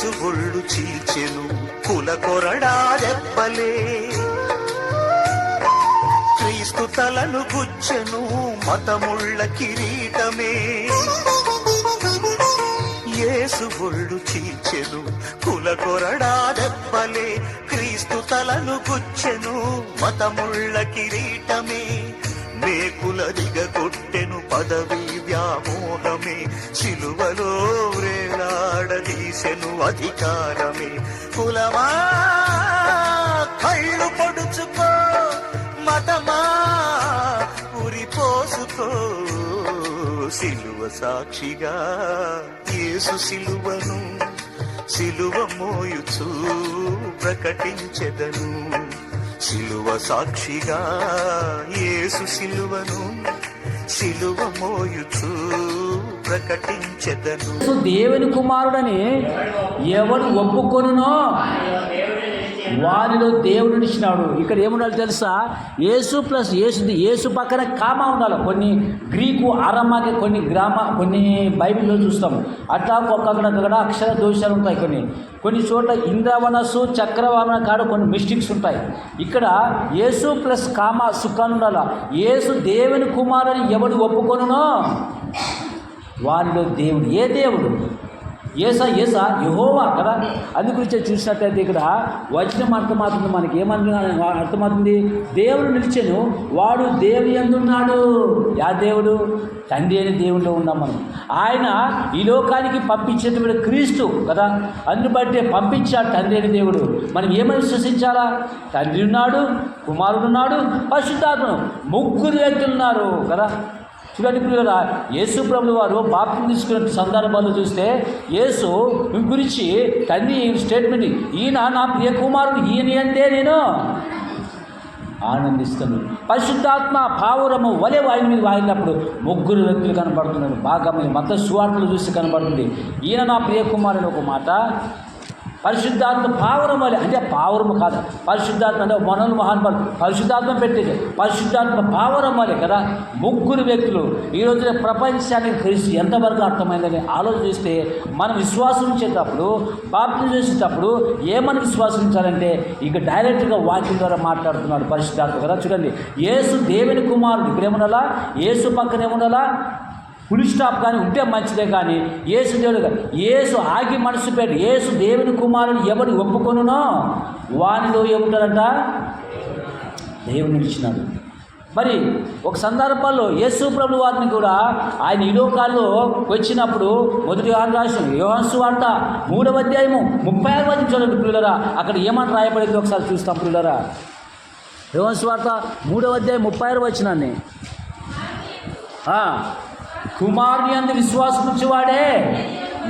యేసు ఒళ్ళు చీల్చెను కుల కొరడా దెబ్బలే, క్రీస్తు తలను గుచ్చెను మతముళ్ళ కిరీటమే. యేసు ఒళ్ళు చీల్చెను కుల కొరడా దెబ్బలే, క్రీస్తు తలను గుచ్చెను మతముళ్ళ కిరీటమే. మేకుల దిగగొట్టెను పదవి వ్యామోహమే, శిలువలో వేలాడదీసెను అధికారమే. కులమా కళ్ళు పొడుచుకో, మతమా ఉరిపోసుకో, సిలువ సాక్షిగా యేసు సిలువను సిలువ మోయుచు ప్రకటించెదను. సిలువ సాక్షిగా యేసు సిలువను సిలువ మోయుచు ప్రకటించెదను. దేవుని కుమారుడని ఎవడు ఒప్పుకొనునో వారిలో దేవుడు నిలిచినాడు. ఇక్కడ ఏముండాలి తెలుసా? యేసు ప్లస్ యేసు పక్కన కామా ఉండాలి. కొన్ని గ్రీకు అరమాకి కొన్ని బైబిల్లో చూస్తాము. అట్లా ఒక్కొక్కడక్కడ అక్షర దోషాలు ఉంటాయి. కొన్ని చోట్ల ఇంద్రవనస్సు చక్రవామన కాడ కొన్ని మిస్టేక్స్ ఉంటాయి. ఇక్కడ యేసు ప్లస్ కామా సుఖాన్ని ఉండాలి. యేసు దేవుని కుమారుని ఎవడు ఒప్పుకొనునో వారిలో దేవుడు. ఏ దేవుడు? ఏసా యెహోవా కదా. అందు గురించి చూసినట్లయితే ఇక్కడ వచనం అర్థమవుతుంది. మనకి ఏమన్నా అర్థమవుతుంది? దేవుడు నిలిచెను, వాడు దేవుని యందు ఉన్నాడు. యా దేవుడు? తండ్రి అని దేవుడిలో ఉన్నాం మనం. ఆయన ఈ లోకానికి పంపించేటువంటి క్రీస్తు కదా. అందుని బట్టే పంపించాడు తండ్రి అని దేవుడు. మనం ఏమని విశ్వసించాలా? తండ్రి ఉన్నాడు, కుమారుడు ఉన్నాడు, పరిశుద్ధాత్మ, ముగ్గురు వ్యక్తులు ఉన్నారు కదా. చూడండి పిల్లరా, యేసు ప్రభువు వారు బాప్తిసం తీసుకున్న సందర్భాలు చూస్తే యేసు గురించి తండ్రి స్టేట్మెంట్, ఈయన నా ప్రియ కుమారుడు, ఈయన అంటే నేను ఆనందిస్తాను. పరిశుద్ధాత్మ పావురము వలె వారి మీద వాయినప్పుడు ముగ్గురు వ్యక్తులు కనబడుతున్నారు. బాగా మత సువార్తలు చూసి కనబడుతుంది. ఈయన నా ప్రియ కుమారుడు ఒక మాట, పరిశుద్ధాత్మ పావురం వలె, అంటే పావురము కాదు, పరిశుద్ధాత్మ అంటే మనలు మహానుభావులు పరిశుద్ధాత్మ పెట్టేది, పరిశుద్ధాత్మ పావురం వలె కదా. ముగ్గురు వ్యక్తులు. ఈ రోజున ప్రపంచానికి క్రీస్తు ఎంతవరకు అర్థమైందని ఆలోచిస్తే మనం విశ్వాసించేటప్పుడు, బాప్తిసం చేసేటప్పుడు ఏమని విశ్వాసించాలంటే ఇక డైరెక్ట్గా వాక్యం ద్వారా మాట్లాడుతున్నాడు పరిశుద్ధాత్మ కదా. చూడండి, యేసు దేవుని కుమారుడు. ఇక్కడ ఏముండాలా? యేసు పక్కన ఏముండాలా? ఫుల్ స్టాప్ కానీ ఉంటే మంచిదే. కానీ యేసు దేవుడు, యేసు ఆగి మనసు పెట్టి యేసు దేవుని కుమారుని ఎవడు ఒప్పుకొనునో వానిలో ఏముంటారంట? దేవుడు నిలిచినాడు. మరి ఒక సందర్భంలో యేసు ప్రభు వారిని కూడా ఆయన ఈ లోకాల్లో వచ్చినప్పుడు మొదటి యోహాను సువార్త 3వ అధ్యాయము 36వ వచనం చూడండి పిల్లరా. అక్కడ ఏమని రాయబడింది ఒకసారి చూస్తాం పిల్లరా. యోహాను సువార్త 3వ అధ్యాయం 36వ వచనాన్ని, కుమారుని యందు విశ్వాసం ఉంచువాడే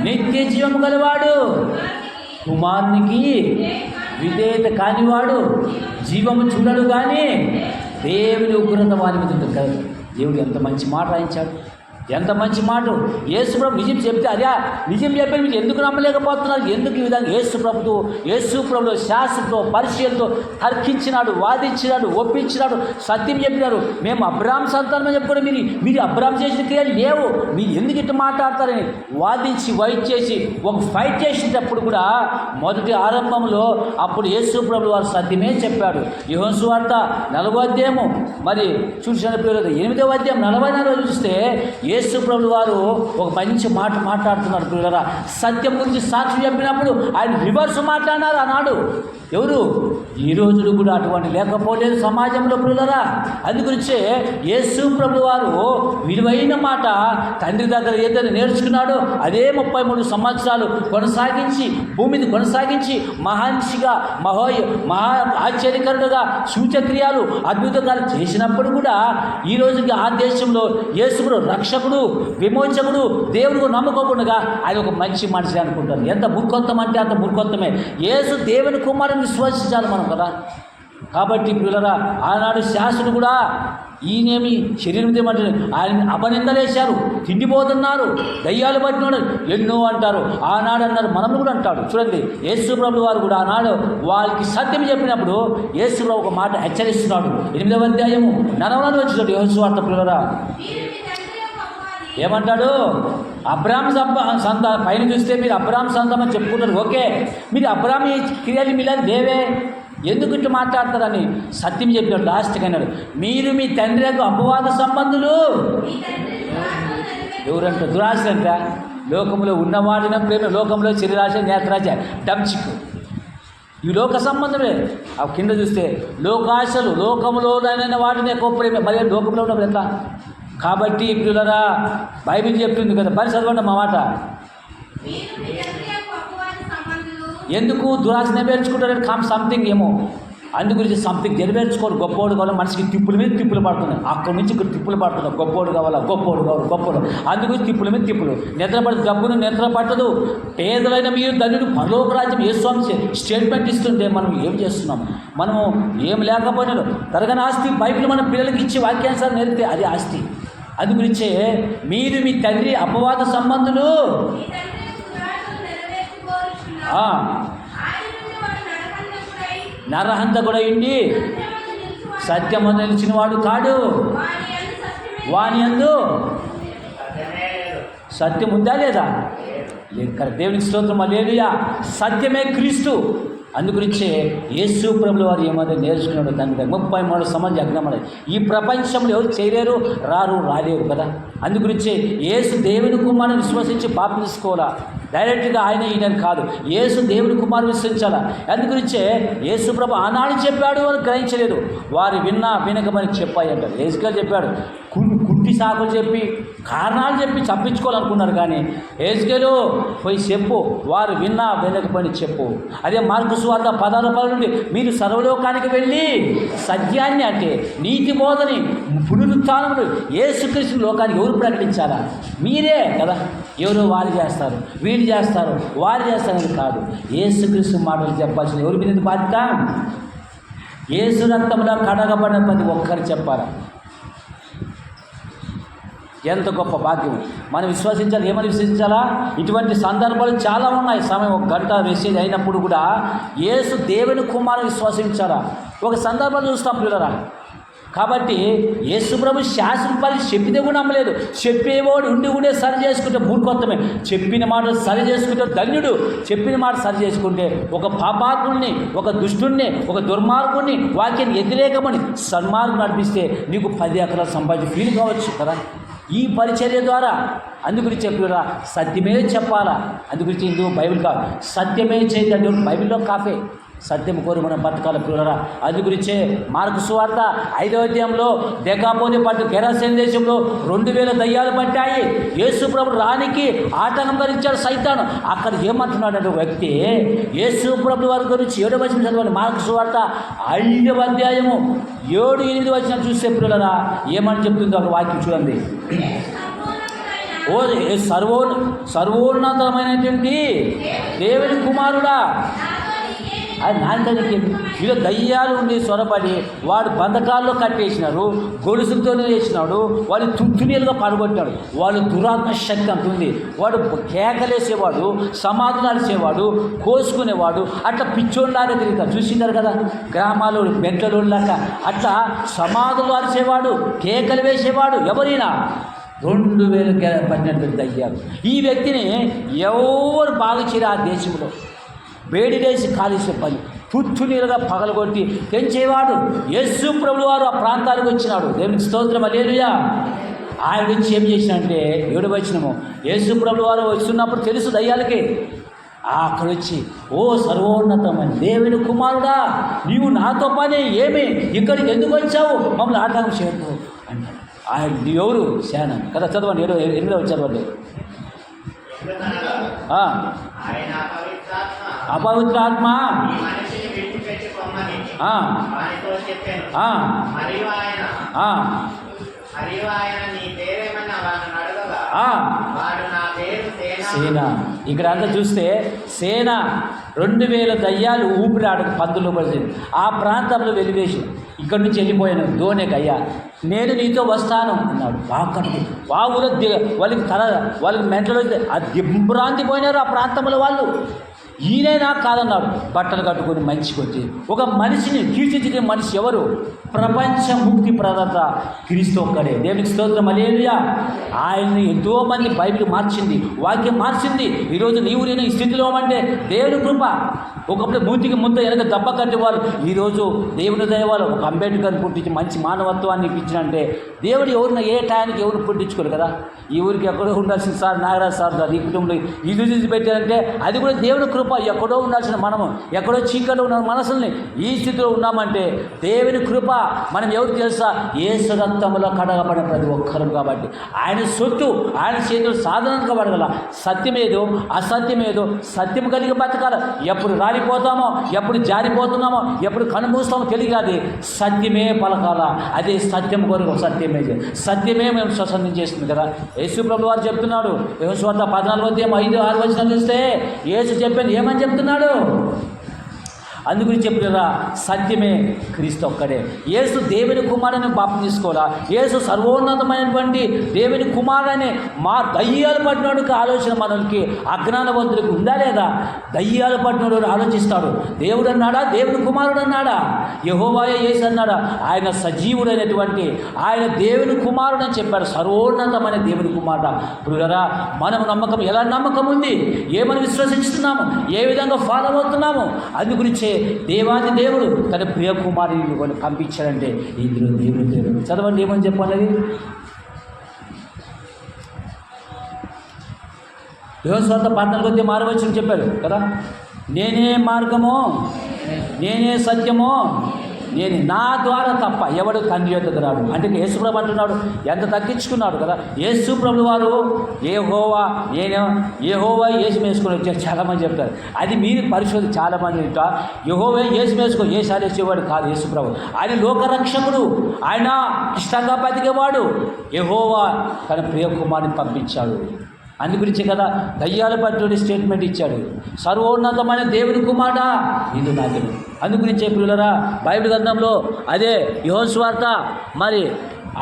నిత్య జీవము గలవాడు, కుమారునికి విధేయత కానివాడు జీవము చూడడు కానీ దేవుని ఉగ్రత వారి మీద ఉంటుంది కదా. దేవుడు ఎంత మంచి మాట రాయించాడు, ఎంత మంచి మాట. యేసు ప్రభు నిజం చెప్తే అదే నిజం చెప్పి మీరు ఎందుకు నమ్మలేకపోతున్నారు? ఎందుకు ఈ విధంగా యేసు ప్రభుతో శాస్త్రంతో పరిచయంతో తర్కించినాడు, వాదించినాడు, ఒప్పించినాడు, సత్యం చెప్పినారు. మేము అబ్రాహాం సంతానం చెప్పుకోవడం మీరు అబ్రాహాం చేసిన క్రియలు లేవు, మీరు ఎందుకు ఇట్లా మాట్లాడతారని వాదించి వైట్ చేసి ఒక ఫైట్ చేసేటప్పుడు కూడా మొదటి ఆరంభంలో అప్పుడు యేసు ప్రభు వారు సత్యమే చెప్పాడు. యోహాను సువార్త 4వ అధ్యాయము మరి చూసిన 8వ అధ్యాయం 44 చూస్తే యేసు ప్రభువు వారు ఒక మంచి మాట మాట్లాడుతున్నారు పిల్లరా. సత్యం గురించి సాక్షి చెప్పినప్పుడు ఆయన రివర్స్ మాట్లాడినారు ఆనాడు. ఎవరు? ఈ రోజులు కూడా అటువంటి లేకపోలేదు సమాజంలో పిల్లరా. అందుగురించే యేసు ప్రభువు వారు విలువైన మాట తండ్రి దగ్గర ఏదైనా నేర్చుకున్నాడో అదే 33 సంవత్సరాలు కొనసాగించి భూమిని కొనసాగించి మహాన్షిగా మహా ఆశ్చర్యకరుడుగా సూచక్రియాలు అద్భుతాలు చేసినప్పుడు కూడా ఈ రోజుకి ఆ దేశంలో యేసు రక్షకుడు విమోచకుడు దేవుడు నమ్ముకోకుండా ఆయన ఒక మంచి మనిషి అనుకుంటారు. ఎంత మూర్ఖత్వం అంటే అంత మూర్ఖత్వమే. యేసు దేవుని కుమారుని విశ్వసించాలి మనం కదా. కాబట్టి పిల్లరా, ఆనాడు శాస్త్రుడు కూడా ఈయనేమి శరీరం ఏమంటారు, ఆయన అపనిందలేశారు, తిండిపోతున్నారు, దయ్యాలు పట్టినాడు ఎన్నో అంటారు. ఆనాడు అన్నారు, మనల్ని కూడా అంటాడు. చూడండి, యేసు ప్రభు వారు కూడా ఆనాడు వాళ్ళకి సత్యం చెప్పినప్పుడు యేసు ప్రభు ఒక మాట హెచ్చరిస్తున్నాడు. 8వ అధ్యాయము 40వ వచనం యోహాను సువార్త పిల్లరా ఏమంటాడు? అబ్రాహాం సంతానం పైన చూస్తే మీరు అబ్రాహాం సంతానం అని చెప్పుకుంటారు, ఓకే. మీరు అబ్రాహాం క్రియలు మీలా దేవే ఎందుకు ఇట్లా మాట్లాడతారని సత్యం చెప్పినాడు. లాస్ట్కి అన్నాడు, మీరు మీ తండ్రి యొక్క అపవాద సంబంధులు. ఎవరంట? దురాశలంట. లోకంలో ఉన్నవాడిన ప్రేమ, లోకంలో శరీరాశ, నేత్రాశ, డంచిక్, ఈ లోక సంబంధమే. ఆ కింద చూస్తే లోకాశలు, లోకంలోనైనా వాటిని ఎక్కువ ప్రేమ, మరి లోకంలో ఉన్నప్పుడు ఎట్లా? కాబట్టి పిల్లరా, బైబిల్ చెప్తుంది కదా, మరి చదవండి మా మాట. ఎందుకు దురాశ నెరవేర్చుకుంటారు? సంథింగ్ ఏమో అందు గురించి సంథింగ్ నెరవేర్చుకోవాలి. గొప్పోడు కావాలి, మనిషికి తిప్పుల మీద తిప్పులు పడుతున్నాయి. అక్కడి నుంచి ఇక్కడ తిప్పులు పడుతున్నాయి. గొప్పోడు కావాలా, గొప్పోడు కావాలి, గొప్పోడు. అందు గురించి తిప్పుల మీద తిప్పులు. నిద్ర పడదు, డబ్బును నిద్ర పట్టదు. పేదలైన మీరు ధనుడు పరలోక రాజ్యం ఏ స్వామి స్టేట్మెంట్ ఇస్తుంటే మనం ఏం చేస్తున్నాం? మనము ఏం లేకపోయినా తరగని ఆస్తి బైబిల్ మన పిల్లలకి ఇచ్చి వాక్యానుసారం నేర్పితే అది ఆస్తి. అందు గురించే మీరు మీ తండ్రి అపవాద సంబంధులు. నరహంతకుడయుండి సత్యము నిలిచిన వాడు కాడు. వాని యందు సత్యం ఉందా లేదా? ఇక్కడ దేవునికి స్తోత్రం, హల్లెలూయా. సత్యమే క్రీస్తు. అందుగురించే యేసు ప్రభుల వారు ఏమైనా నేర్చుకున్నాడు. దానికి 33 సంవత్సరాలు యజ్ఞమడ. ఈ ప్రపంచంలో ఎవరు చేయలేరు, రాలేరు కదా. అందుగురించే యేసు దేవుని కుమారుని విశ్వసించి పాపం తీసుకోవాలా. డైరెక్ట్గా ఆయన ఈయనని కాదు, యేసు దేవుని కుమారుని విశ్వసించాలా. అందుగురించే యేసు ప్రభు ఆనాడు చెప్పాడు అని గ్రహించలేదు. వారు వినకమని చెప్పాయంట. యేసుగారు చెప్పాడు, కుట్టి సాకులు చెప్పి కారణాలు చెప్పి చప్పించుకోవాలనుకున్నారు. కానీ యేసుగారు పోయి చెప్పు, వారు వినకపోయిన చెప్పు. అదే మార్కు సువార్త 16 నుండి మీరు సర్వలోకానికి వెళ్ళి సత్యాన్ని, అంటే నీతి బోధని, పునరుత్థానమును యేసుక్రీస్తు లోకానికి ఎవరు ప్రకటించాలా? మీరే కదా. ఎవరు వారు చేస్తారు, వీళ్ళు చేస్తారు, వారు చేస్తారని కాదు. యేసుక్రీస్తు మాటలు చెప్పాల్సింది ఎవరి మీద బాధ్యత? యేసు రక్తంలో కడగబడిన ప్రతి ఒక్కరు చెప్పాలా. ఎంత గొప్ప భాగ్యం. మనం విశ్వసించాలి. ఏమని విశ్వసించాలా? ఇటువంటి సందర్భాలు చాలా ఉన్నాయి. సమయం 1 గంట మెసేజ్ అయినప్పుడు కూడా యేసు దేవుని కుమారుని విశ్వసించాలా. ఒక సందర్భాలు చూస్తాం పిల్లరా. కాబట్టి యేసు ప్రభు శాస్త్రపరి చెప్పితే కూడా నమ్మలేదు. చెప్పేవాడు ఉండే సరి చేసుకుంటే మూర్ఖత్వమే. చెప్పిన మాట సరి చేసుకుంటే ధన్యుడు. చెప్పిన మాట సరి చేసుకుంటే ఒక పాపాత్ముడిని, ఒక దుష్టుణ్ణి, ఒక దుర్మార్గుడిని, వాక్యాన్ని వ్యతిరేకమని సన్మార్గం నడిపిస్తే నీకు 10 ఎకరాలు సంపాదించి ఫీల్ కావచ్చు కదా ఈ పరిచర్య ద్వారా. అందుగురించి చెప్పారా, సత్యమే చెప్పాలా. అందుగురించి ఇందుకు బైబిల్ కాదు, సత్యమే చేయదండి. బైబిల్లో కాఫే సత్యం కోరి మనం బతకాల పిల్లరా. అందుగురించే మార్కు సువార్త 5వ అధ్యాయంలో దెకాపోలి పట్టు గెరాసేన దేశంలో 2000 దయ్యాలు పట్టాయి. యేసు ప్రభు రానికి ఆటంకం కలిగించాడు సైతాను. అక్కడ ఏమంటున్నాడు వ్యక్తి, యేసు ప్రభు వారి గురించి 7వ వచనం చదవండి. మార్కు సువార్త 5వ అధ్యాయము 7-8 వచనం చూసే పిల్లరా ఏమని చెప్తుందో ఒక వాక్యం చూడండి. ఓ సర్వోన్నతమైనటువంటి దేవుని కుమారుడా, అది నాన్నకి ఇలా దయ్యాలు ఉండి స్వరపడి వాడు బంధకాల్లో కట్టేసినారు, గొలుసులతో వేసినాడు, వాళ్ళు తుత్తునీలుగా పడగొట్టాడు. వాళ్ళు దురాత్మ శక్తి అంత ఉంది. వాడు కేకలేసేవాడు, సమాధులు అరిసేవాడు, కోసుకునేవాడు, అట్లా పిచ్చోళ్ళలాగా తిరుగుతాడు. చూసినారు కదా గ్రామాలు మెట్లలోళ్ళక అట్లా సమాధులు అరిసేవాడు, కేకలు వేసేవాడు. ఎవరైనా 2000 పడినటువంటి దయ్యాలు. ఈ వ్యక్తిని ఎవరు బాగా చేయరు ఆ దేశంలో. వేడిలేసి కాలేసే పని, తుత్తు నీరుగా పగలగొట్టి పెంచేవాడు. యేసు ప్రభువు వారు ఆ ప్రాంతానికి వచ్చినాడు. దేవునికి స్తోత్రం, హల్లెలూయా. ఆయన వచ్చి ఏం చేసినంటే 7వ వచనము, యేసు ప్రభువు వారు వస్తున్నప్పుడు తెలుసు దయ్యాలకి. అక్కడ వచ్చి, ఓ సర్వోన్నతమైన దేవుని కుమారుడా, నీవు నాతో పని ఏమి, ఇక్కడికి ఎందుకు వచ్చావు, మమ్మల్ని ఆటంకం చేయకు అంటాడు. ఆయన ఎవరు? సేన కదా. చదవండి 8వ చదవండి. అపవిత్రాత్మ సేన. ఇక్కడ అంతా చూస్తే సేన 2000 దయ్యాలు ఊపిరాడు పందులు పడిచింది. ఆ ప్రాంతంలో వెలివేసి ఇక్కడి నుంచి వెళ్ళిపోయాను ధోనికి. అయ్యా నేను నీతో వస్తాను అన్నాడు. బాగా బావులో వాళ్ళకి మెంటలో ఆ దింభ్రాంతి పోయినారు ఆ ప్రాంతంలో వాళ్ళు. ఈయనైనా కాదన్నాడు. బట్టలు కట్టుకొని మంచికి వచ్చి ఒక మనిషిని తీర్చిదిద్దే మనిషి ఎవరు? ప్రపంచ ముక్తి ప్రదాత క్రీస్తు ఒక్కడే. దేవునికి స్తోత్రం, హల్లెలూయా. ఆయన్ని ఎంతోమంది బైబిల్ మార్చింది, వాక్యం మార్చింది. ఈరోజు నీవు నేను ఈ స్థితిలో అంటే దేవుని కృప. ఒకప్పుడు మూతికి ముందు వెనక దెబ్బ కట్టేవాళ్ళు ఈరోజు దేవుని దయవాళ్ళు ఒక అంబేద్కర్ని పుట్టించి మంచి మానవత్వాన్ని ఇప్పించినంటే దేవుడు ఎవరిని ఏ టయానికి ఎవరిని పుట్టించుకోరు కదా. ఈ ఊరికి ఎక్కడో ఉండాల్సిన సార్ నాగరాజు సార్ ఈ కుటుంబంలో ఇది చూసి పెట్టారంటే అది కూడా దేవుని కృప. ఎక్కడో ఉండాల్సిన మనము ఎక్కడో చీకట్లో ఉన్న మనసుల్ని ఈ స్థితిలో ఉన్నామంటే దేవుని కృప. మనం ఎవరు తెలుసా? యేసు రక్తంలో కడగబడిన ప్రతి ఒక్కరం కాబట్టి ఆయన సొత్తు, ఆయన చేతులు సాధనంగా పడగల. సత్యమేదో అసత్యమేదో సత్యం కలిగి బతకాలి. ఎప్పుడు రాలిపోతామో, ఎప్పుడు జారిపోతున్నామో, ఎప్పుడు కనుమూస్తామో తెలియదు. సత్యమే పలకాల. అదే సత్యం కొరకు సత్యమే మేము స్వసంధం చేస్తుంది కదా. యేసు ప్రభువు వారు చెప్తున్నాడు. యోహాను సువార్త 14:5-6 చూస్తే యేసు చెప్పాను ఏమని చెప్తున్నాడు? అందుగురించి చెప్పినరా సత్యమే క్రీస్తు ఒక్కడే. యేసు దేవుని కుమారుని బాప్తిసుకోవాలా? యేసు సర్వోన్నతమైనటువంటి దేవుని కుమారుని మా దయ్యాలు పట్టినోడికి ఆలోచన మనకి అజ్ఞానవంతుడికి ఉందా లేదా? దయ్యాలు పట్టినోడు ఆలోచిస్తాడు. దేవుడు అన్నాడా? దేవుని కుమారుడు అన్నాడా? యెహోవాయే యేసు అన్నాడా? ఆయన సజీవుడైనటువంటి ఆయన దేవుని కుమారుడు అని చెప్పాడు. సర్వోన్నతమైన దేవుని కుమారుడు. ప్రియులారా, మనం నమ్మకం ఎలా నమ్మకం ఉంది? ఏమని విశ్వసిస్తున్నాము? ఏ విధంగా ఫాలో అవుతున్నాము? అందుగురించే దేవాది దేవుడు తన ప్రియ కుమారుని వాళ్ళు పంపించాడంటే ఇందులో దేవుడు దేవుడు. చదవండి ఏమని చెప్పాలి? యోహాను సువార్త 14:6 చెప్పారు కదా. నేనే మార్గము, నేనే సత్యము, నేను నా ద్వారా తప్ప ఎవడు తండ్రి యొద్దకు రాడు. అంటే యేసుప్రభు అంటున్నాడు, ఎంత తగ్గించుకున్నాడు కదా. యేసుప్రభు వారు యెహోవా యేసు వేసుకొని వచ్చారు. చాలామంది చెప్తారు అది మీరు పరిశోధన. చాలామంది యెహోవా యేసు వేసుకో ఏసారి వేసేవాడు కాదు యేసుప్రభు. ఆయన లోకరక్షకుడు, ఆయన ఇష్టంగా బతికేవాడు. యెహోవా తన ప్రియ కుమారుని పంపించాడు. అందుగురించి కదా దయ్యాల పట్టుడి స్టేట్మెంట్ ఇచ్చాడు. సర్వోన్నతమైన దేవుని కుమారుడా ఇది నాకు. అందుగురించే ప్రియులారా, బైబిల్ గ్రంథంలో అదే యోహాను సువార్త మరి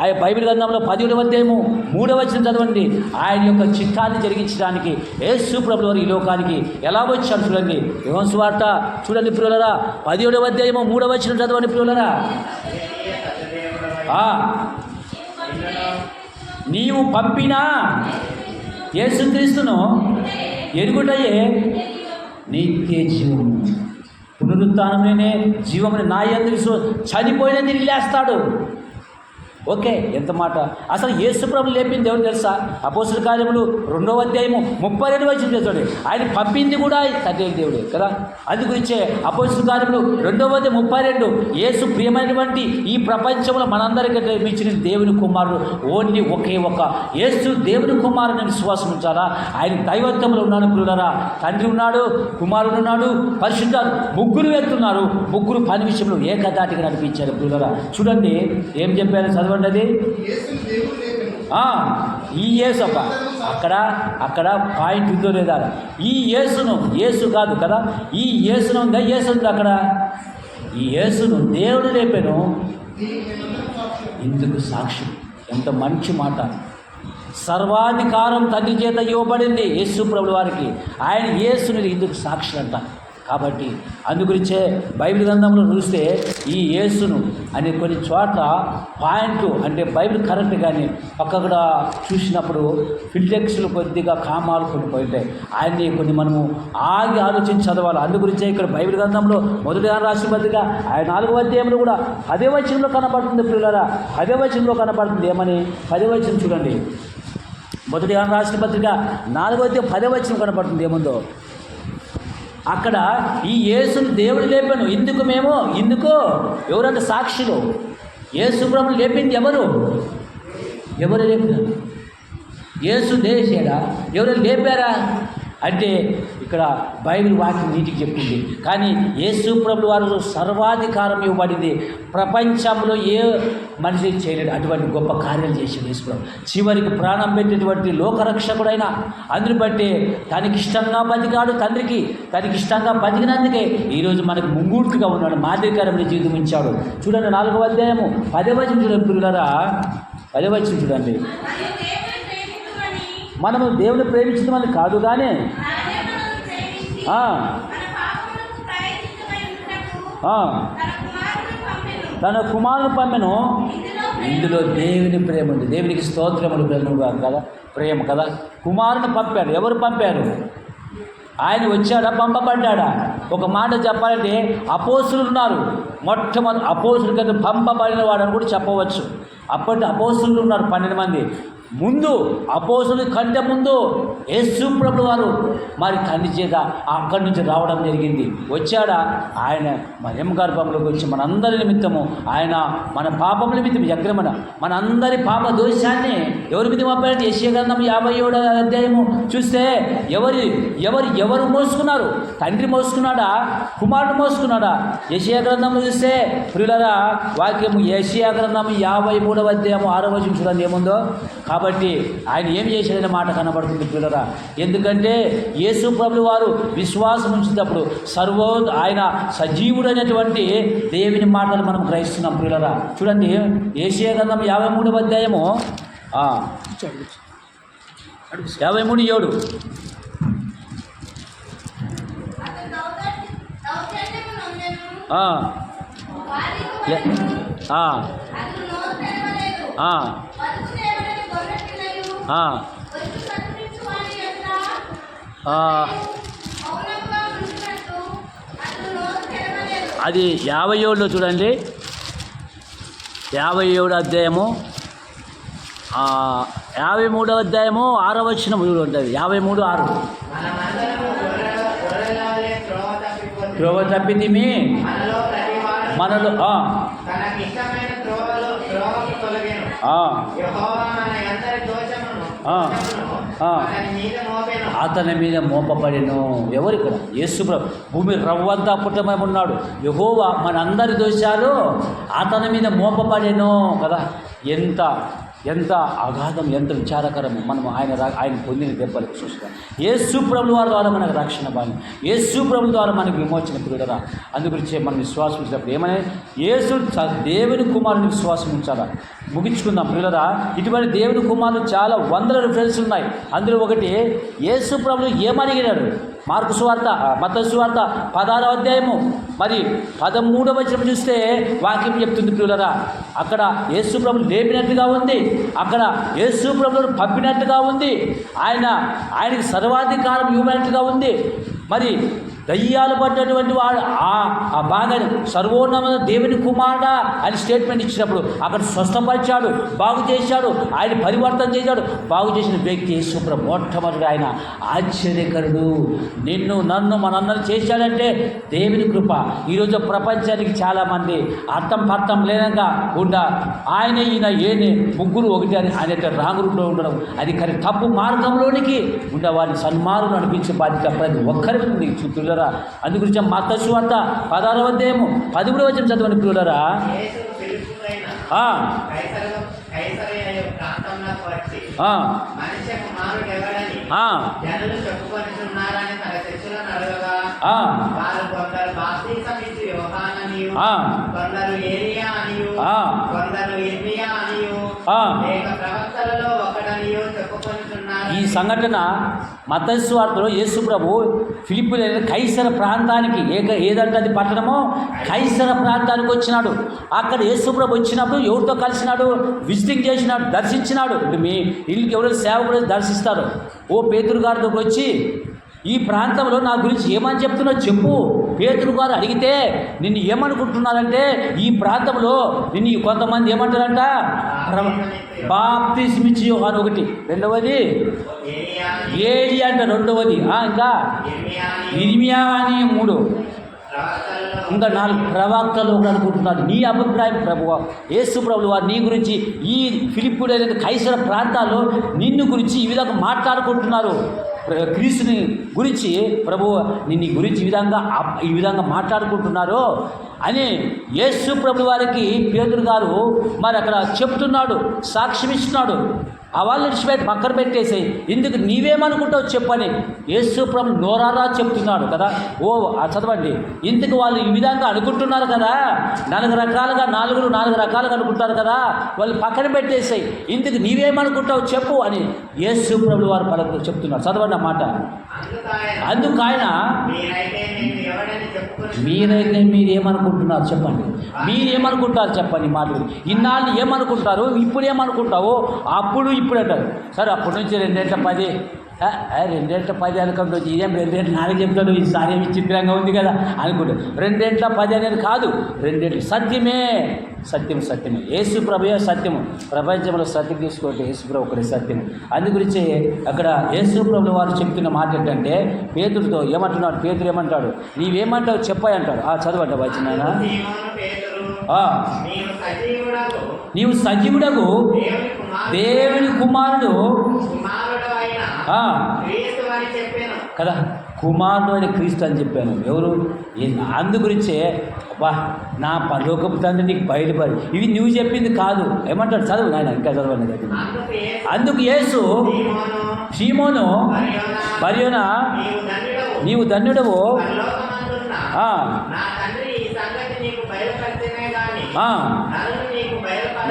ఆ బైబిల్ గ్రంథంలో 17:3 చదవండి. ఆయన యొక్క చిత్తాన్ని జరిగించడానికి యేసు ప్రభువు వారు ఈ లోకానికి ఎలా వచ్చారు చూడండి. యోహాను సువార్త చూడండి ప్రియులారా, 17:3 చదవండి ప్రియులారా. నీవు పంపినా యేసుక్రీస్తును ఎరుగుటయే నిత్య జీవము. పునరుత్థానమే జీవముని నా యందు చనిపోయిన తిరిగి లేస్తాడు. ఓకే, ఎంత మాట. అసలు యేసు ప్రభువు లేపింది ఎవరు తెలుసా? అపోస్తల కార్యములు 2:32 చేస్తాడు. ఆయన పంపింది కూడా తండ్రి దేవుడే కదా. అందుగురించే అపోస్తల కార్యములు 2:32 యేసు ప్రియమైనటువంటి ఈ ప్రపంచంలో మనందరికీ మించిన దేవుని కుమారుడు ఓన్లీ ఒకే ఒక యేసు దేవుని కుమారుని విశ్వాసం ఉంచాలా. ఆయన దైవత్వంలో ఉన్నాడు ప్రియులారా. తండ్రి ఉన్నాడు, కుమారుడు ఉన్నాడు, పరిశుద్ధాత్మ, ముగ్గురు వెళ్తున్నారు. ముగ్గురు పని విషయంలో ఏకదాటిగా నడిపించారు ప్రియులారా. చూడండి ఏం చెప్పారు, చదవండి. ఈ యేసు అక్కడ పాయింట్ ఉందో లేదా? ఈ యేసును యేసు కాదు కదా, ఈ యేసును ఉందా? యేసు ఉంది అక్కడ. ఈ యేసును దేవుడు లేపాను ఇందుకు సాక్షి. ఎంత మంచి మాట. సర్వాధికారం తండ్రి చేత ఇవ్వబడింది యేసు ప్రభువు వారికి. ఆయన యేసుని ఇందుకు సాక్షి అంట. కాబట్టి అందుగురించే బైబిల్ గ్రంథంలో చూస్తే ఈ యేసును అనే కొన్ని చోట్ల పాయింట్ అంటే బైబిల్ కరెక్ట్ కానీ పక్కన చూసినప్పుడు ఫిల్టెక్స్లు కొద్దిగా కామాలు కొన్ని పోయింటాయి. ఆయన్ని కొన్ని మనము ఆగి ఆలోచించి చదవాలి. అందుగురించే ఇక్కడ బైబిల్ గ్రంథంలో మొదటి రాసిన పత్రిక ఆయన 4వ అధ్యాయంలో కూడా 10వ వచనంలో కనపడుతుంది పిల్లలారా. 10వ వచనంలో కనపడుతుంది ఏమని? 10వ వచనం చూడండి. మొదటి రాసిన పత్రిక 4వ అధ్యాయం 10వ వచనం కనపడుతుంది ఏముందో. అక్కడ ఈ యేసును దేవుడు లేపాను ఎందుకో ఎవరంటే సాక్షులు. యేసు ప్రభువు లేపింది ఎవరు లేపారు? యేసు లేచాడా? ఎవరు లేపారా అంటే ఇక్కడ బైబిల్ వాక్యం నీటికి చెప్పింది. కానీ యేసు ప్రభువు వారు సర్వాధికారం ఇవ్వబడింది. ప్రపంచంలో ఏ మనిషి చేయలేడు అటువంటి గొప్ప కార్యాలు చేసాడు యేసు ప్రభు. చివరికి ప్రాణం పెట్టేటువంటి లోకరక్షకుడైన అందుని బట్టి తనకి ఇష్టంగా బతికాడు. తండ్రికి తనకి ఇష్టంగా బతికినందుకే ఈరోజు మనకు ముంగూర్తిగా ఉన్నాడు. మాదిరికరమైన జీవితం ఇచ్చాడు. చూడండి 4వ అధ్యాయము 10వ వచనం చూడండి పిల్లలారా. 10వ వచనం చూడండి. మనము దేవుని ప్రేమించడం అని కాదు కానీ ఆ, ఆ, తన కుమారుని పంపెను. ఇందులో దేవుని ప్రేమ ఉంది. దేవునికి స్తోత్రములు కదా, ప్రేమ కదా. కుమారుని పంపాడు. ఎవరు పంపారు? ఆయన వచ్చాడా, పంపబడ్డాడా? ఒక మాట చెప్పాలంటే అపోస్తులు ఉన్నారు. మొట్టమొదటి అపోస్తుల కింద పంపబడిన వాడు అని కూడా చెప్పవచ్చు. అప్పటి అపోస్తులు ఉన్నారు 12 మంది. ముందు అపోస్తుల కంటే ముందు యేసు ప్రభువు వారు మరి తండ్రి చేత అక్కడి నుంచి రావడం జరిగింది. వచ్చాడా ఆయన మరియ గర్భంలోకి వచ్చి మనందరి నిమిత్తము ఆయన మన పాపం నిమిత్తం ఎగ్రమణ మనందరి పాప దోషాన్ని ఎవరి మీద పంపారంటే యెషయా గ్రంథం 57వ అధ్యాయము చూస్తే ఎవరు మోసుకున్నారు? తండ్రి మోసుకున్నాడా, కుమారుడు మోసుకున్నాడా? యెషయా గ్రంథం చూస్తే ప్రియులారా వాక్యము యెషయా గ్రంథం 53వ అధ్యాయము 6వ వచనం చూడండి ఏముందో. కాబట్టి ఆయన ఏం చేశాడనే మాట కనబడుతుంది ప్రియులారా. ఎందుకంటే యేసు ప్రభువు వారు విశ్వాసం ఉంచినప్పుడు ఆయన సజీవుడైనటువంటి దేవుని మాటలు మనం గ్రహిస్తున్నాం ప్రియులారా. చూడండి యెషయా గ్రంథం 53వ అధ్యాయము 53:7. అది 57లో చూడండి, 57వ అధ్యాయము 53వ అధ్యాయము 6వ వచనం ఉంటుంది. 53:6 త్రోవ తప్పితిమి మనలో అతని మీద మోపబడిను. ఎవరు ఇక్కడ? యేసు ప్రభు భూమి రవ్వంతా పుట్టమై ఉన్నాడు. యెహోవా మనందరి దోషాలు అతని మీద మోపబడిను కదా. ఎంత అగాధం, ఎంత విచారకరము. మనం ఆయన పొందిన దెబ్బలు చూస్తాం. యేసు ప్రభువు వారి ద్వారా మనకు రక్షణ బాని, యేసు ప్రభువు ద్వారా మనకు విమోచన ప్రియులరా. అందుగురించే మనం విశ్వాసం ఉంచినప్పుడు ఏమని దేవుని కుమారుని విశ్వాసం ఉంచాలా. ముగించుకుందాం ప్రియులరా. ఇటువంటి దేవుని కుమారులు చాలా వందల రిఫరెన్స్ ఉన్నాయి. అందులో ఒకటి యేసు ప్రభువు ఏమడిగినాడు? మార్కు సువార్త, మత్తయి సువార్త 16వ అధ్యాయము మరి 13వ వచనం చూస్తే వాక్యం చెప్తుంది ప్రియులరా. అక్కడ యేసు ప్రభువు లేపినట్టుగా ఉంది, అక్కడ యేసు ప్రభువును పంపినట్టుగా ఉంది, ఆయనకి సర్వాధికారం ఇవ్వనట్టుగా ఉంది. మరి దయ్యాలు పడ్డటువంటి వాడు ఆ బాగానే సర్వోన్నత దేవుని కుమారుడా అని స్టేట్మెంట్ ఇచ్చినప్పుడు అక్కడ స్వస్థపరిచాడు, బాగు చేశాడు, ఆయన పరివర్తన చేశాడు. బాగు చేసిన వ్యక్తి యేసు ప్రభు. మొట్టమొదటి ఆయన ఆశ్చర్యకరుడు. నన్ను మనందరూ చేశాడంటే దేవుని కృప. ఈరోజు ప్రపంచానికి చాలామంది అర్థం లేనగా ఆయన ఈయన ముగ్గురు ఒకటి అని ఆయన రాంగురులో ఉండడం, అది కానీ తప్పు మార్గంలోనికి ఉండవాడిని సన్మార్గం నడిపించే బాధ్యత ప్రతి ఒక్కరికి ఉంది చుట్టూ. అందుగురించి మత్తయి సువార్త 16వ అధ్యాయము 13వ వచనం చదవండి ప్రియులారా. ఈ సంఘటన మత్తయి సువార్తలో యేసు ప్రభు ఫిలిప్పీలో కైసర ప్రాంతానికి ఏదంటే అది పట్టణమో కైసర ప్రాంతానికి వచ్చినాడు. అక్కడ యేసు ప్రభు వచ్చినప్పుడు ఎవరితో కలిసినాడు? విజిటింగ్ చేసినాడు, దర్శించినాడు. మీ ఇల్లుకి ఎవరైనా సేవకుడు దర్శిస్తారు. ఓ పేతురు గారితో వచ్చి ఈ ప్రాంతంలో నా గురించి ఏమని చెప్తున్నావు చెప్పు. పేతురు గారు అడిగితే నిన్ను ఏమనుకుంటున్నారంటే ఈ ప్రాంతంలో నిన్ను కొంతమంది ఏమంటారంట బాప్తిస్మిచ్చి యోహాను ఒకటి, రెండవది ఏలియా అంటే రెండవది, ఇంకా ఇర్మియా అని 3, ఇంకా 4 ప్రవక్తలు అనుకుంటున్నారు. నీ అభిప్రాయం ప్రభువా యేసు ప్రభువు వారు నీ గురించి ఈ ఫిలిప్పీలో కైసర ప్రాంతాల్లో నిన్ను గురించి ఈ విధంగా మాట్లాడుకుంటున్నారు. క్రీస్తుని గురించి ప్రభువు నిన్ను గురించి ఈ విధంగా మాట్లాడుకుంటున్నారు అని యేసు ప్రభు వారికి పేతురు గారు మరి అక్కడ చెప్తున్నాడు, సాక్ష్యం ఇస్తున్నాడు. ఆ వాళ్ళు విడిచిపెట్టి పక్కన పెట్టేసి ఇందుకు నీవేమనుకుంటావు చెప్పని యేసు ప్రభు నోరారా చెప్తున్నాడు కదా. చదవండి. ఇందుకు వాళ్ళు ఈ విధంగా అనుకుంటున్నారు కదా, నాలుగు రకాలుగా అనుకుంటారు కదా, వాళ్ళు పక్కన పెట్టేసాయి. ఇందుకు నీవేమనుకుంటావు చెప్పు అని యేసు ప్రభు వారు పలుకు చెప్తున్నారు. చదవండి ఆ మాట. అందుకు ఆయన మీరైతే మీరేమనుకుంటున్నారు చెప్పండి, మీరేమనుకుంటారు చెప్పండి మాటలు. ఇన్నాళ్ళు ఏమనుకుంటారు, ఇప్పుడు ఏమనుకుంటావు, అప్పుడు ఇప్పుడు అంటారు. సరే అప్పటి నుంచి 2:10 2:10 అనుకుంటూ ఇదేం 2:4 చెప్తాడు, ఈసారి ఏమి చిత్రంగా ఉంది కదా అనుకుంటాడు. 2:10 అనేది కాదు, 2 సత్యమే. యేసు ప్రభుయే సత్యము. ప్రపంచంలో సత్యం తీసుకోండి, యేసు ప్రభు ఒకటే సత్యము. అందు గురించి అక్కడ యేసు ప్రభు వారు చెప్తున్న మాట ఏంటంటే, పేతుడితో ఏమంటున్నాడు, పేతుడు ఏమంటాడు, నీవేమంటావు చెప్పాయి అంటాడు. చదవండి వచ్చినాయన. నీవు సజీవుడకు దేవుని కుమారుడు కదా, కుమారుడు అని క్రీస్తు అని చెప్పాను. ఎవరు? అందు గురించే అబ్బా నా పరలోకపు తండ్రి నీకు బయలుపడి, ఇవి నువ్వు చెప్పింది కాదు. ఏమంటాడు చదువు నాయన, ఇంకా చదవండి. అందుకు యేసు సీమోను బర్యోనా నీవు ధన్యుడవు,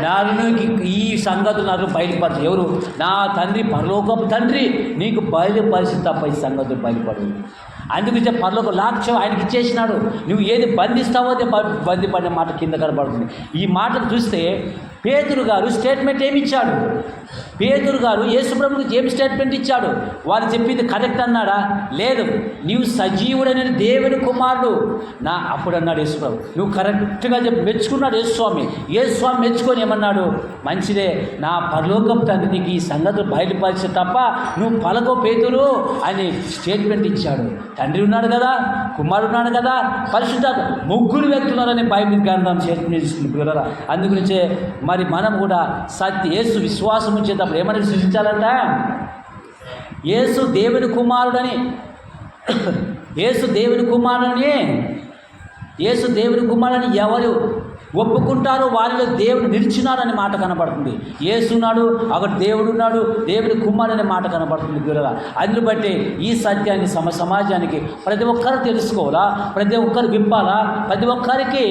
నరునికి ఈ సంగతులు నాకు బయలుపరచు. ఎవరు? నా తండ్రి, పరలోకపు తండ్రి నీకు బయలుపరిచి తప్ప ఈ సంగతులు బయలుపడు. అందుకే పరలోక లాక్ష్యం ఆయనకి ఇచ్చేసినాడు. నువ్వు ఏది బంధిస్తావో అదే బంధిపడిన మాట కింద కనబడుతుంది. ఈ మాటను చూస్తే పేతురు గారు స్టేట్మెంట్ ఏమి ఇచ్చాడు? పేతురు గారు యేసు ప్రభువుకి ఏం స్టేట్మెంట్ ఇచ్చాడు? వారు చెప్పింది కరెక్ట్ అన్నాడా? లేదు. నీవు సజీవుడైన దేవుని కుమారుడు అప్పుడు అన్నాడు యేసు ప్రభు, నువ్వు కరెక్ట్గా చెప్పి మెచ్చుకున్నాడు యేసుస్వామి. యేసుస్వామి మెచ్చుకొని ఏమన్నాడు, మంచిదే, నా పరలోకపు తండ్రి నీకు ఈ సంగతులు బయలుపరిచే తప్ప నువ్వు పలకో పేతురు అని స్టేట్మెంట్ ఇచ్చాడు. తండ్రి ఉన్నాడు కదా, కుమారుడు ఉన్నాడు కదా, పరిశుద్ధాత్మ, ముగ్గురు వ్యక్తులున్నారని బైబిల్ గ్రంథం చేస్తున్నారు. అందుగురించే మరి మనం కూడా యేసు విశ్వాసం ఉంచేటప్పుడు ఏమని సృష్టించాలంట? యేసు దేవుని కుమారుడని, యేసు దేవుని కుమారుడని ఎవరు ఒప్పుకుంటారో వారిలో దేవుడు నిలిచినాడనే మాట కనబడుతుంది. యేసున్నాడు, అక్కడ దేవుడు ఉన్నాడు, దేవుని కుమారుడు అనే మాట కనబడుతుంది గురుగా. అందును బట్టి ఈ సత్యాన్ని సమాజానికి ప్రతి ఒక్కరు తెలుసుకోవాలా, ప్రతి ఒక్కరు విప్పాలా, ప్రతి ఒక్కరికి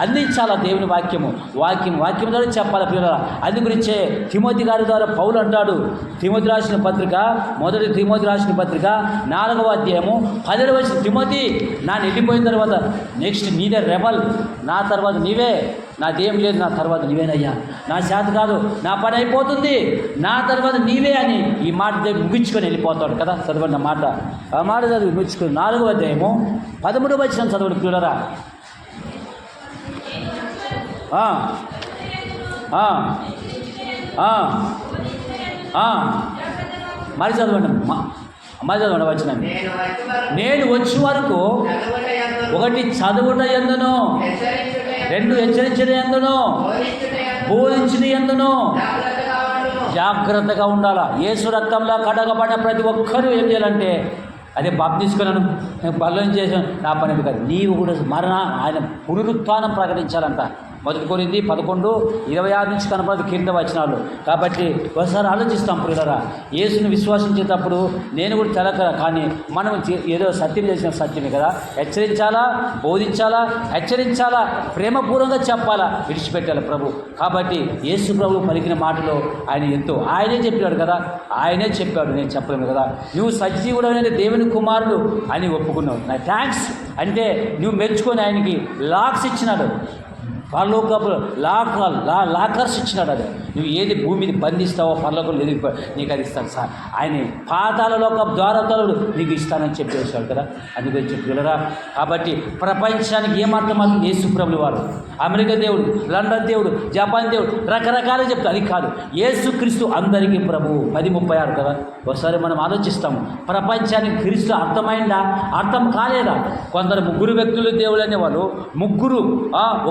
అందించాలా. దేవుని వాక్యం ద్వారా చెప్పాలా పిల్లల. అందు గురించే తిమోతి గారి ద్వారా పౌలు అంటాడు, తిమోతి రాసిన పత్రిక, మొదటి తిమోతి రాసిన పత్రిక 4వ అధ్యాయము 10వ వచనం, తిమోతి వెళ్ళిపోయిన తర్వాత నెక్స్ట్ నీదే రెబల్, నా తర్వాత నీవే, నాదేం లేదు, నా తర్వాత నీవేనయ్యా, నా చేత కాదు, నా పని అయిపోతుంది, నా తర్వాత నీవే అని ఈ మాట ముగించుకొని వెళ్ళిపోతాడు కదా. చదవండి మాట, ఆ మాట చదివి ముగించుకొని 4వ అధ్యాయము 13వ వచనం చదవండి పిల్లరా. మరి చదవండి వచ్చిన నేను వచ్చే వరకు 1 చదువుట యందును, 2 హెచ్చరించిన యందును, బోధించిన యందును జాగ్రత్తగా ఉండాలా. యేసు రక్తంలో కడగబడిన ప్రతి ఒక్కరూ ఏం చేయాలంటే, అదే బాప్తిస్కున్నాను, బలం చేశాను, నా పని కాదు, నీవు కూడా ఆయన పునరుత్థానం ప్రకటించాలంట. 1 కొరింథీ 11:26 నుంచి కనపడదు కింద వచనాలు. కాబట్టి ఒకసారి ఆలోచిస్తాం పిల్లరా, యేసుని విశ్వాసించేటప్పుడు నేను కూడా తెలకరా, కానీ మనం ఏదో సత్యం చేసిన సత్యమే కదా. హెచ్చరించాలా, బోధించాలా, హెచ్చరించాలా, ప్రేమపూర్వకంగా చెప్పాలా, విడిచిపెట్టాలి ప్రభు. కాబట్టి యేసు ప్రభు పలికిన మాటలో ఆయనే చెప్పాడు కదా, ఆయనే చెప్పాడు, నేను చెప్పలేను కదా. నువ్వు సజీవుడైన దేవుని కుమారుడు అని ఒప్పుకున్నావు, నా థ్యాంక్స్ అంటే నువ్వు మెచ్చుకొని ఆయనకి లాక్స్ ఇచ్చినాడు, పరలోకపు లాకర్స్ ఇచ్చినాడు. అది నువ్వు ఏది భూమిని బంధిస్తావో పరలోకంలో ఎదిగి నీకు అది ఇస్తాను సార్, ఆయన పాతాళలోక ద్వారతలుడు నీకు ఇస్తానని చెప్పేసాడు కదా. అందుకని చెప్పగలరా. కాబట్టి ప్రపంచానికి ఏమాత్రం యేసు ప్రభువు వారు, అమెరికా దేవుడు, లండన్ దేవుడు, జపాన్ దేవుడు, రకరకాలుగా చెప్తారు. అది కాదు, యేసుక్రీస్తు అందరికీ ప్రభువు. 10:36 కదా. ఒకసారి మనం ఆలోచిస్తాము, ప్రపంచానికి క్రీస్తు అర్థమైందా, అర్థం కాలేదా? కొందరు 3 వ్యక్తులు దేవుడు అనేవాళ్ళు, 3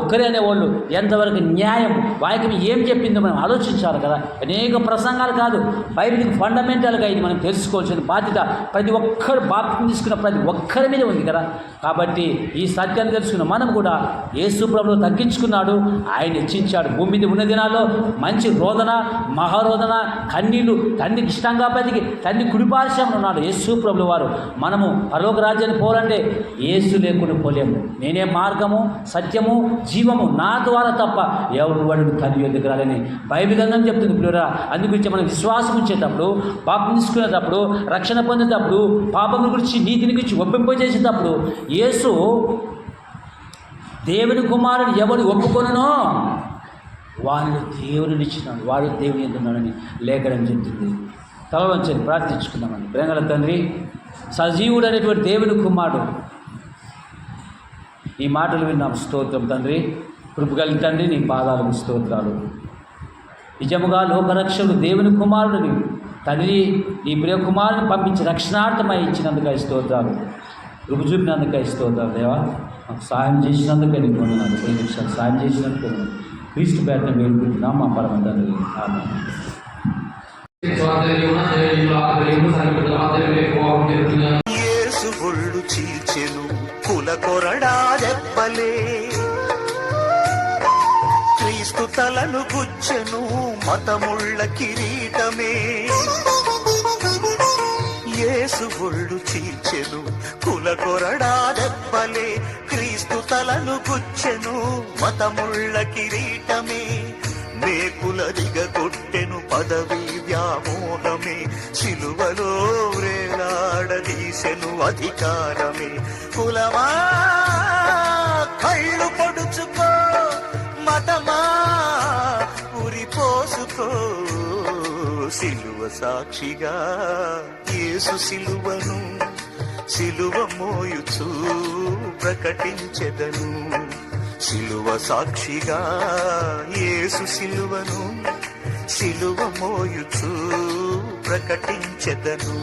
ఒక్కరే అనేవాళ్ళు. వాళ్ళు ఎంతవరకు న్యాయం, వాక్యం ఏం చెప్పిందో మనం ఆలోచించాలి కదా. అనేక ప్రసంగాలు కాదు, బైబిల్కి ఫండమెంటల్గా ఇది మనం తెలుసుకోవాల్సిన బాధ్యత ప్రతి ఒక్కరు బాప్తిసం తీసుకున్న ప్రతి ఒక్కరి మీద ఉంది కదా. కాబట్టి ఈ సత్యాన్ని తెలుసుకున్న మనం కూడా యేసు ప్రభువు తగ్గించుకున్నాడు, ఆయన హెచ్చించాడు. భూమి మీద ఉన్న దినాల్లో మంచి రోదన, మహారోదన, కన్నీళ్లు, తండ్రికి ఇష్టంగా బతికి తండ్రి కుడిపార్శ్వంలో ఉన్నాడు యేసు ప్రభువు వారు. మనము పరలోక రాజ్యాన్ని పోవాలంటే యేసు లేకుండా పోలేము. నేనే మార్గము, సత్యము, జీవము, నా ద్వారా తప్ప ఎవరు వాడు తండ్రి యొద్దకు రాలని బైబిల్ గ్రంథం చెప్తుంది పిల్లరా. అందుగురించి మనం విశ్వాసం ఉంచేటప్పుడు, బాప్తిసం తీసుకునేటప్పుడు, రక్షణ పొందేటప్పుడు, పాపం గురించి, నీతిని గురించి ఒప్పింపజేసేటప్పుడు యేసు దేవుని కుమారుడు ఎవరు ఒప్పుకొనునో వారిని దేవుని ఇచ్చినాడు, వాడు దేవుని ఎందున్నాడని లేఖనం చెప్తుంది. తలవంచని ప్రార్థించుకుందామని. ప్రేమల తండ్రి, సజీవుడు అనేటువంటి దేవుని కుమారుడు, ఈ మాటలు విన్నాం. స్తోత్రం తండ్రి, కృపగలి తండ్రి, నీ పాదాలకు స్తోత్రాలు. నిజముగా లోకరక్షకుడు దేవుని కుమారుడిని తండ్రి, నీ ప్రియ కుమారుని పంపించి రక్షణార్థమై ఇచ్చినందుకై స్తోత్రాలు. కృప చూపినందుకై స్తోత్రాలు. దేవా, మాకు సాయం చేసినందుకే నీకు వందనాలు. 5 నిమిషాలు సాయం చేసినందుకు క్రీస్తు పేరున వేడుకుంటున్నాం మా పరమ తండ్రి. ఆమేన్. యేసు ఒళ్ళు చీల్చెను కుల కొరడా దెబ్బలే, క్రీస్తు తలను గుచ్చెను మతముళ్ళ కిరీటమే. యేసు ఒళ్ళు చీల్చెను కుల కొరడా దెబ్బలే, క్రీస్తు తలను గుచ్చెను మతముళ్ళ కిరీటమే. మేకుల దిగగొట్టెను పదవి వ్యామోహమే, సిలువలో వేలాడదీసెను అధికారమే. కులమా కళ్ళు పొడుచుకో, మతమా ఉరిపోసుకో, సిలువ సాక్షిగా యేసు సిలువను సిలువ మోయుచు ప్రకటించెదను. సిలువ సాక్షిగా యేసు సిలువను సిలువ మోయుచు ప్రకటించెదను.